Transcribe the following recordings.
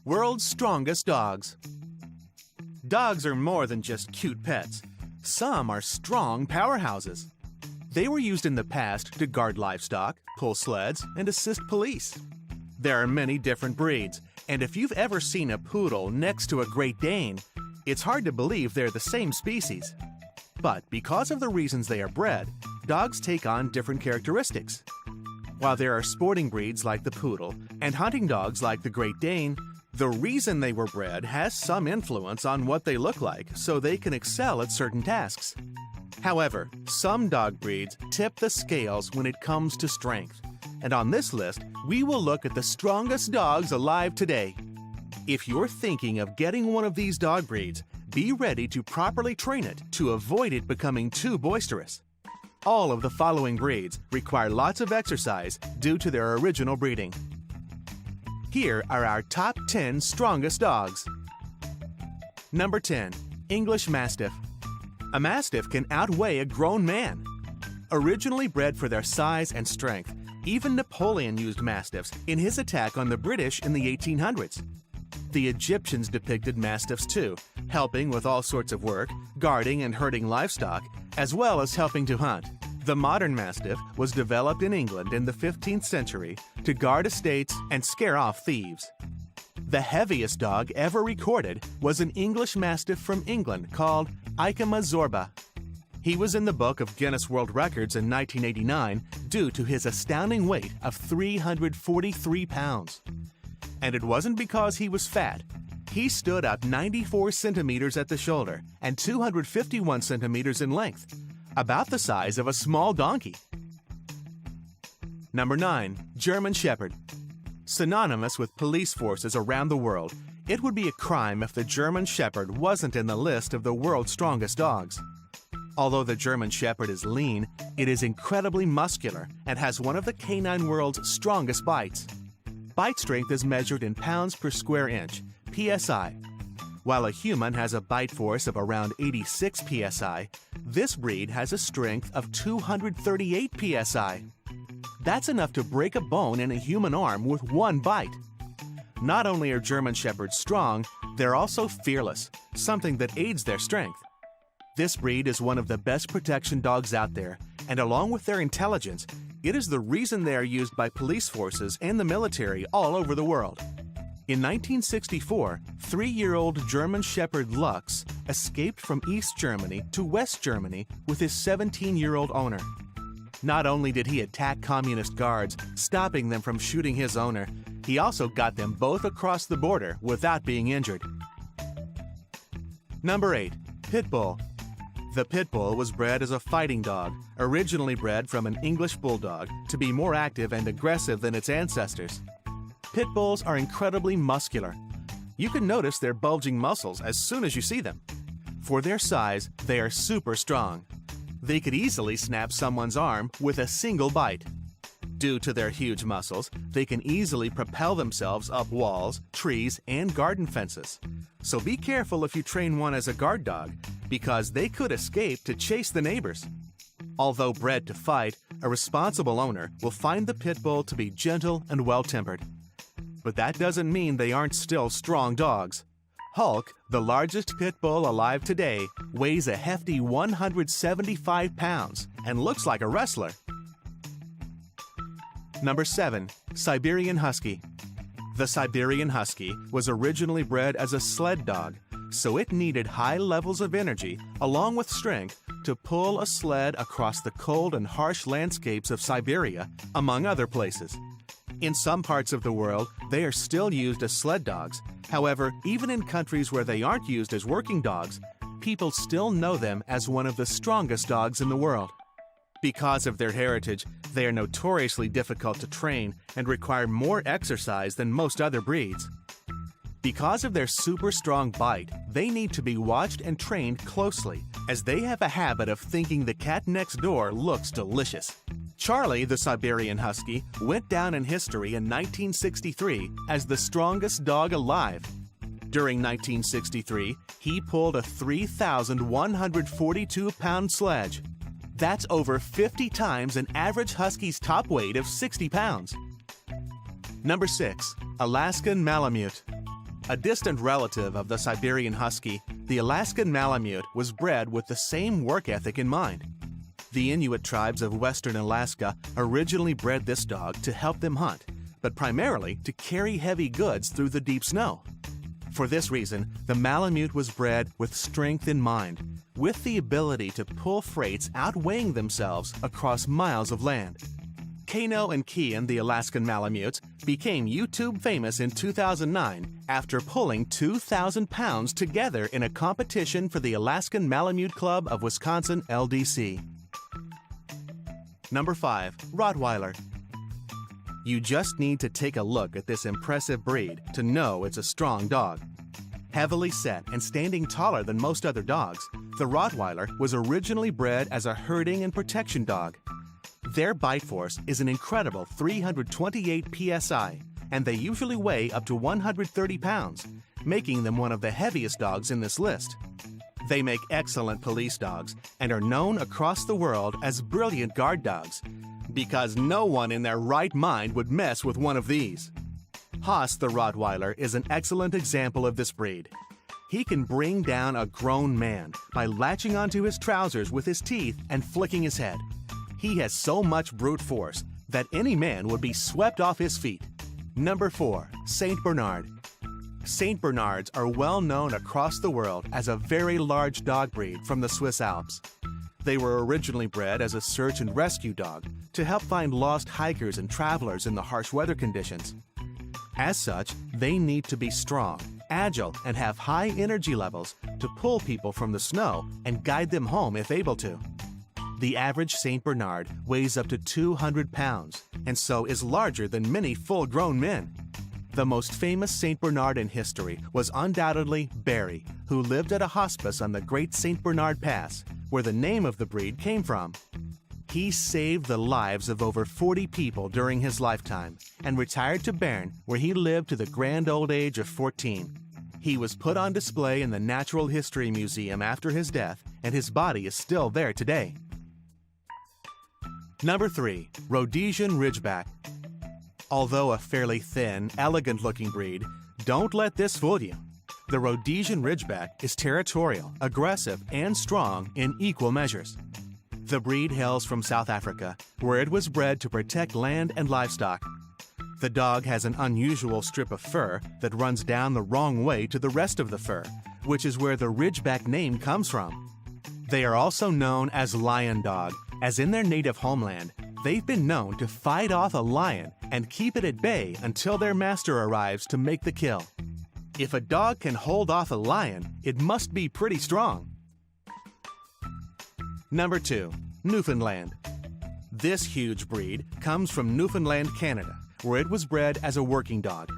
World's strongest dogs. Dogs are more than just cute pets. Some are strong powerhouses. They were used in the past to guard livestock, pull sleds, and assist police. There are many different breeds, and if you've ever seen a poodle next to a Great Dane, it's hard to believe they're the same species. But because of the reasons they are bred, dogs take on different characteristics. While there are sporting breeds like the poodle and hunting dogs like the Great Dane, the reason they were bred has some influence on what they look like so they can excel at certain tasks. However, some dog breeds tip the scales when it comes to strength. And on this list, we will look at the strongest dogs alive today. If you're thinking of getting one of these dog breeds, be ready to properly train it to avoid it becoming too boisterous. All of the following breeds require lots of exercise due to their original breeding. Here are our top 10 strongest dogs. Number 10. English Mastiff. A Mastiff can outweigh a grown man. Originally bred for their size and strength, even Napoleon used Mastiffs in his attack on the British in the 1800s. The Egyptians depicted Mastiffs too, helping with all sorts of work, guarding and herding livestock, as well as helping to hunt. The modern Mastiff was developed in England in the 15th century to guard estates and scare off thieves. The heaviest dog ever recorded was an English Mastiff from England called Ikema Zorba. He was in the book of Guinness World Records in 1989 due to his astounding weight of 343 pounds. And it wasn't because he was fat. He stood up 94 centimeters at the shoulder and 251 centimeters in length, about the size of a small donkey. Number 9. German Shepherd. Synonymous with police forces around the world, it would be a crime if the German Shepherd wasn't in the list of the world's strongest dogs. Although the German Shepherd is lean, it is incredibly muscular and has one of the canine world's strongest bites. Bite strength is measured in pounds per square inch, PSI. While a human has a bite force of around 86 PSI, this breed has a strength of 238 PSI. That's enough to break a bone in a human arm with one bite. Not only are German Shepherds strong, they're also fearless, something that aids their strength. This breed is one of the best protection dogs out there, and along with their intelligence, it is the reason they are used by police forces and the military all over the world. In 1964, 3-year-old German Shepherd Lux escaped from East Germany to West Germany with his 17-year-old owner. Not only did he attack communist guards, stopping them from shooting his owner, he also got them both across the border without being injured. Number 8. Pit Bull. The Pit Bull was bred as a fighting dog, originally bred from an English Bulldog to be more active and aggressive than its ancestors. Pit Bulls are incredibly muscular. You can notice their bulging muscles as soon as you see them. For their size, they are super strong. They could easily snap someone's arm with a single bite. Due to their huge muscles, they can easily propel themselves up walls, trees, and garden fences. So be careful if you train one as a guard dog, because they could escape to chase the neighbors. Although bred to fight, a responsible owner will find the Pit Bull to be gentle and well-tempered. But that doesn't mean they aren't still strong dogs. Hulk, the largest pit bull alive today, weighs a hefty 175 pounds and looks like a wrestler. Number 7. Siberian Husky. The Siberian Husky was originally bred as a sled dog, so it needed high levels of energy along with strength to pull a sled across the cold and harsh landscapes of Siberia, among other places. In some parts of the world, they are still used as sled dogs. However, even in countries where they aren't used as working dogs, people still know them as one of the strongest dogs in the world. Because of their heritage, they are notoriously difficult to train and require more exercise than most other breeds. Because of their super strong bite, they need to be watched and trained closely, as they have a habit of thinking the cat next door looks delicious. Charlie, the Siberian Husky, went down in history in 1963 as the strongest dog alive. During 1963, he pulled a 3,142-pound sledge. That's over 50 times an average husky's top weight of 60 pounds. Number 6. Alaskan Malamute. A distant relative of the Siberian Husky, the Alaskan Malamute was bred with the same work ethic in mind. The Inuit tribes of western Alaska originally bred this dog to help them hunt, but primarily to carry heavy goods through the deep snow. For this reason, the Malamute was bred with strength in mind, with the ability to pull freights outweighing themselves across miles of land. Kano and Kian, the Alaskan Malamutes, became YouTube famous in 2009 after pulling 2,000 pounds together in a competition for the Alaskan Malamute Club of Wisconsin LDC. Number 5. Rottweiler. You just need to take a look at this impressive breed to know it's a strong dog. Heavily set and standing taller than most other dogs, the Rottweiler was originally bred as a herding and protection dog. Their bite force is an incredible 328 psi, and they usually weigh up to 130 pounds, making them one of the heaviest dogs in this list. They make excellent police dogs and are known across the world as brilliant guard dogs, because no one in their right mind would mess with one of these. Haas the Rottweiler is an excellent example of this breed. He can bring down a grown man by latching onto his trousers with his teeth and flicking his head. He has so much brute force that any man would be swept off his feet. Number 4. Saint Bernard. Saint Bernards are well known across the world as a very large dog breed from the Swiss Alps. They were originally bred as a search and rescue dog to help find lost hikers and travelers in the harsh weather conditions. As such, they need to be strong, agile, and have high energy levels to pull people from the snow and guide them home if able to. The average Saint Bernard weighs up to 200 pounds, and so is larger than many full-grown men. The most famous Saint Bernard in history was undoubtedly Barry, who lived at a hospice on the Great Saint Bernard Pass, where the name of the breed came from. He saved the lives of over 40 people during his lifetime and retired to Bern, where he lived to the grand old age of 14. He was put on display in the Natural History Museum after his death, and his body is still there today. Number 3. Rhodesian Ridgeback. Although a fairly thin, elegant-looking breed, don't let this fool you. The Rhodesian Ridgeback is territorial, aggressive, and strong in equal measures. The breed hails from South Africa, where it was bred to protect land and livestock. The dog has an unusual strip of fur that runs down the wrong way to the rest of the fur, which is where the Ridgeback name comes from. They are also known as lion dog, as in their native homeland, they've been known to fight off a lion and keep it at bay until their master arrives to make the kill. If a dog can hold off a lion, it must be pretty strong. Number 2. Newfoundland. This huge breed comes from Newfoundland, Canada, where it was bred as a working dog.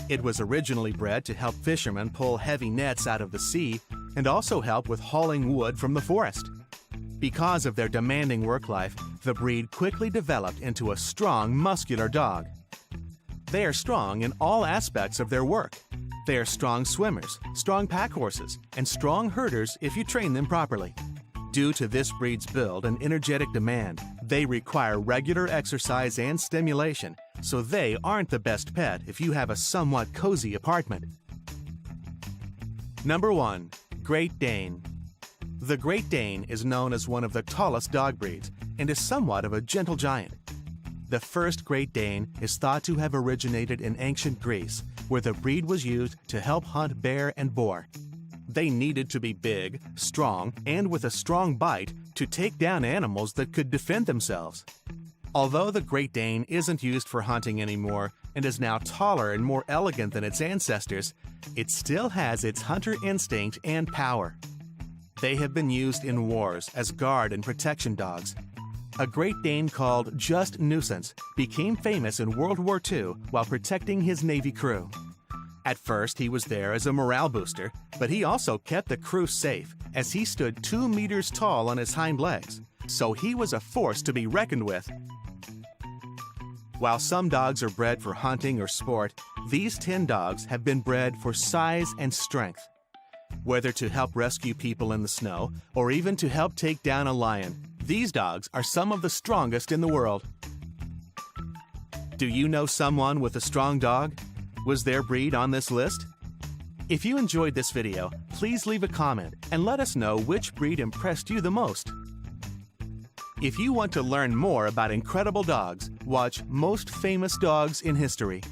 It was originally bred to help fishermen pull heavy nets out of the sea and also help with hauling wood from the forest. Because of their demanding work life, the breed quickly developed into a strong, muscular dog. They are strong in all aspects of their work. They are strong swimmers, strong pack horses, and strong herders if you train them properly. Due to this breed's build and energetic demand, they require regular exercise and stimulation, so they aren't the best pet if you have a somewhat cozy apartment. Number 1. Great Dane. The Great Dane is known as one of the tallest dog breeds and is somewhat of a gentle giant. The first Great Dane is thought to have originated in ancient Greece, where the breed was used to help hunt bear and boar. They needed to be big, strong, and with a strong bite to take down animals that could defend themselves. Although the Great Dane isn't used for hunting anymore and is now taller and more elegant than its ancestors, it still has its hunter instinct and power. They have been used in wars as guard and protection dogs. A Great Dane called Just Nuisance became famous in World War II while protecting his Navy crew. At first, he was there as a morale booster, but he also kept the crew safe as he stood 2 meters tall on his hind legs, so he was a force to be reckoned with. While some dogs are bred for hunting or sport, these 10 dogs have been bred for size and strength. Whether to help rescue people in the snow or even to help take down a lion, these dogs are some of the strongest in the world. Do you know someone with a strong dog? Was their breed on this list? If you enjoyed this video, please leave a comment and let us know which breed impressed you the most. If you want to learn more about incredible dogs, watch Most Famous Dogs in History.